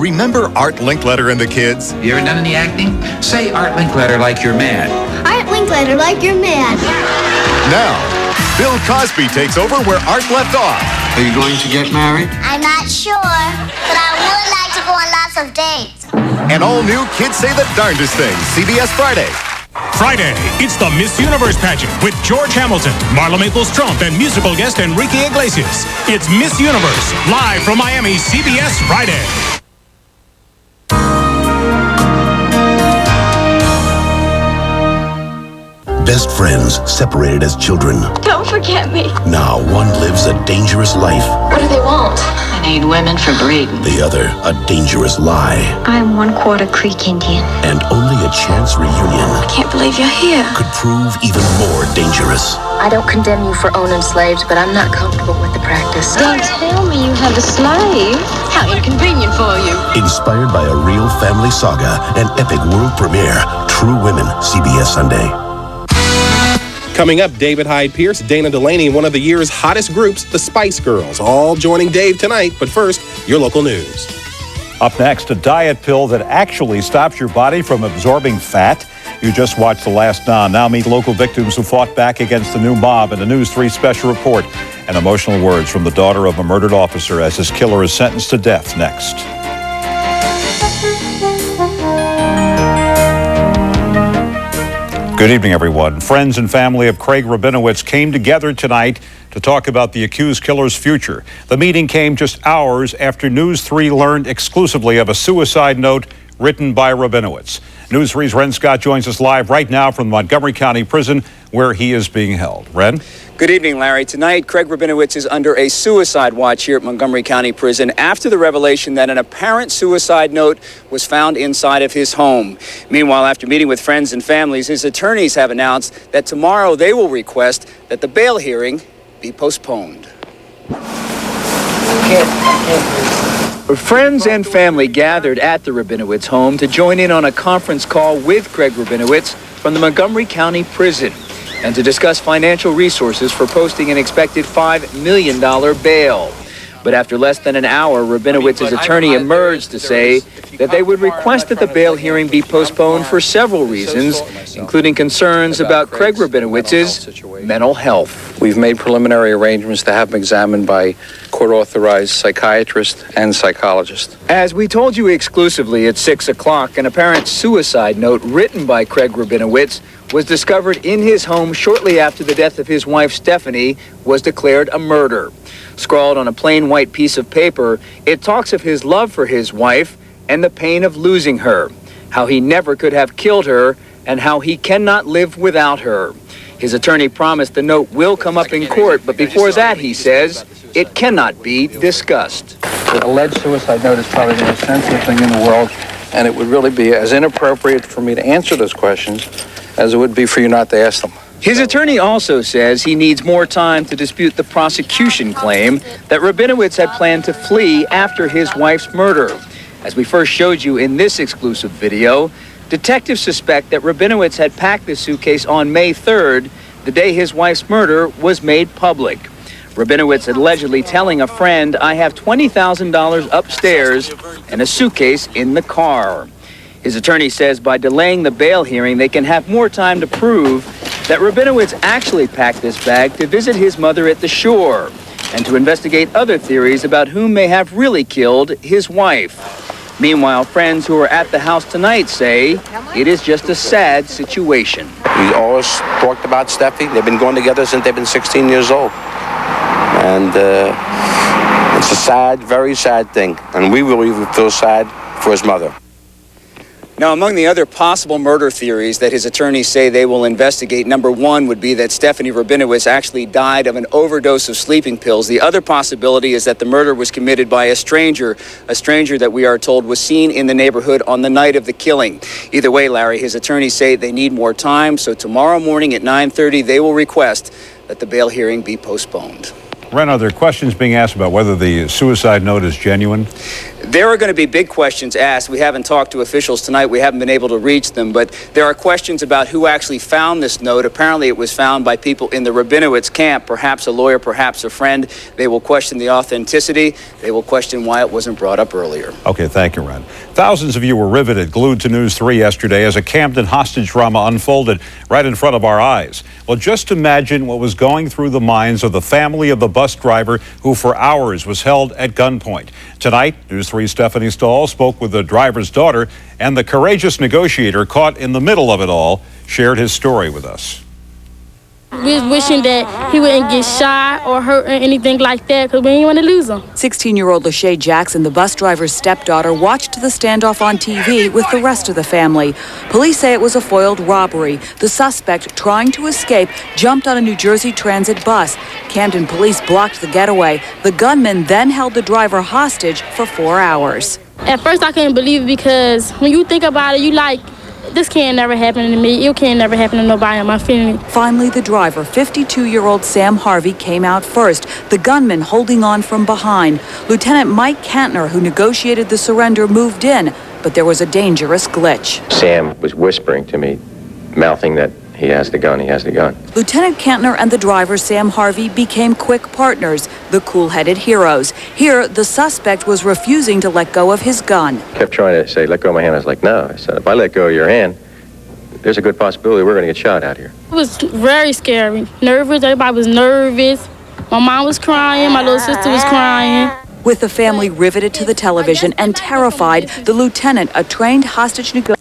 Remember Art Linkletter and the Kids? You ever done any acting? Say Art Linkletter like you're mad. Art Linkletter like you're mad. Now, Bill Cosby takes over where Art left off. Are you going to get married? I'm not sure, but I would like to go on lots of dates. And all new Kids Say the Darndest Things, CBS Friday. Friday, it's the Miss Universe pageant with George Hamilton, Marla Maples-Trump, and musical guest Enrique Iglesias. It's Miss Universe, live from Miami, CBS Friday. Best friends separated as children. Don't forget me. Now one lives a dangerous life. What do they want? They need women for breeding. The other, a dangerous lie. I'm 1/4 Creek Indian. And only a chance reunion I can't believe you're here. could prove even more dangerous. I don't condemn you for owning slaves, but I'm not comfortable with the practice. Don't tell me you have a slave. How inconvenient for you. Inspired by a real family saga, an epic world premiere, True Women, CBS Sunday. Coming up, David Hyde Pierce, Dana Delaney, and one of the year's hottest groups, the Spice Girls, all joining Dave tonight. But first, your local news. Up next, a diet pill that actually stops your body from absorbing fat. You just watched The Last Don. Now meet local victims who fought back against the new mob in a News 3 special report. And emotional words from the daughter of a murdered officer as his killer is sentenced to death next. Good evening, everyone. Friends and family of Craig Rabinowitz came together tonight to talk about the accused killer's future. The meeting came just hours after News 3 learned exclusively of a suicide note written by Rabinowitz. News 3's Ren Scott joins us live right now from the Montgomery County Prison, where he is being held. Ren? Good evening, Larry. Tonight, Craig Rabinowitz is under a suicide watch here at Montgomery County Prison after the revelation that an apparent suicide note was found inside of his home. Meanwhile, after meeting with friends and families, his attorneys have announced that tomorrow they will request that the bail hearing be postponed. Friends and family gathered at the Rabinowitz home to join in on a conference call with Craig Rabinowitz from the Montgomery County Prison and to discuss financial resources for posting an expected $5 million bail. But after less than an hour, Rabinowitz's attorney emerged to say that they would request that the bail hearing be postponed for several reasons, including concerns about Craig Rabinowitz's mental health. We've made preliminary arrangements to have him examined by court-authorized psychiatrist and psychologist. As we told you exclusively at 6 o'clock, an apparent suicide note written by Craig Rabinowitz was discovered in his home shortly after the death of his wife, Stephanie, was declared a murder. Scrawled on a plain white piece of paper, it talks of his love for his wife and the pain of losing her, how he never could have killed her, and how he cannot live without her. His attorney promised the note will come up in court, but before that, he says, it cannot be discussed. The alleged suicide note is probably the most sensitive thing in the world, and it would really be as inappropriate for me to answer those questions as it would be for you not to ask them. His attorney also says he needs more time to dispute the prosecution claim that Rabinowitz had planned to flee after his wife's murder. As we first showed you in this exclusive video, detectives suspect that Rabinowitz had packed the suitcase on May 3rd, the day his wife's murder was made public. Rabinowitz allegedly telling a friend, "I have $20,000 upstairs and a suitcase in the car." His attorney says by delaying the bail hearing, they can have more time to prove that Rabinowitz actually packed this bag to visit his mother at the shore and to investigate other theories about who may have really killed his wife. Meanwhile, friends who are at the house tonight say it is just a sad situation. We always talked about Steffi. They've been going together since they've been 16 years old. And it's a sad, very sad thing. And we really feel sad for his mother. Now, among the other possible murder theories that his attorneys say they will investigate, number one would be that Stephanie Rabinowitz actually died of an overdose of sleeping pills. The other possibility is that the murder was committed by a stranger that we are told was seen in the neighborhood on the night of the killing. Either way, Larry, his attorneys say they need more time, so tomorrow morning at 9:30 they will request that the bail hearing be postponed. Ren, are there questions being asked about whether the suicide note is genuine? There are going to be big questions asked. We haven't talked to officials tonight. We haven't been able to reach them, but there are questions about who actually found this note. Apparently, it was found by people in the Rabinowitz camp, perhaps a lawyer, perhaps a friend. They will question the authenticity. They will question why it wasn't brought up earlier. Okay, thank you, Ren. Thousands of you were riveted, glued to News 3 yesterday as a Camden hostage drama unfolded right in front of our eyes. Well, just imagine what was going through the minds of the family of the bus driver who for hours was held at gunpoint. Tonight, News 3 Stephanie Stahl spoke with the driver's daughter, and the courageous negotiator caught in the middle of it all shared his story with us. We was wishing that he wouldn't get shot or hurt or anything like that because we didn't want to lose him. 16-year-old Lachey Jackson, the bus driver's stepdaughter, watched the standoff on TV with the rest of the family. Police say it was a foiled robbery. The suspect, trying to escape, jumped on a New Jersey Transit bus. Camden police blocked the getaway. The gunman then held the driver hostage for 4 hours. At first, I couldn't believe it because when you think about it, you like, this can't never happen to me. It can't never happen to nobody in my family. Finally, the driver, 52-year-old Sam Harvey, came out first, the gunman holding on from behind. Lieutenant Mike Kantner, who negotiated the surrender, moved in, but there was a dangerous glitch. Sam was whispering to me, mouthing that he has the gun, he has the gun. Lieutenant Kantner and the driver, Sam Harvey, became quick partners, the cool-headed heroes. Here, the suspect was refusing to let go of his gun. Kept trying to say, let go of my hand. I was like, no. I said, if I let go of your hand, there's a good possibility we're going to get shot out here. It was very scary. Nervous. Everybody was nervous. My mom was crying. My little sister was crying. With the family riveted to the television and terrified, the lieutenant, a trained hostage negotiator,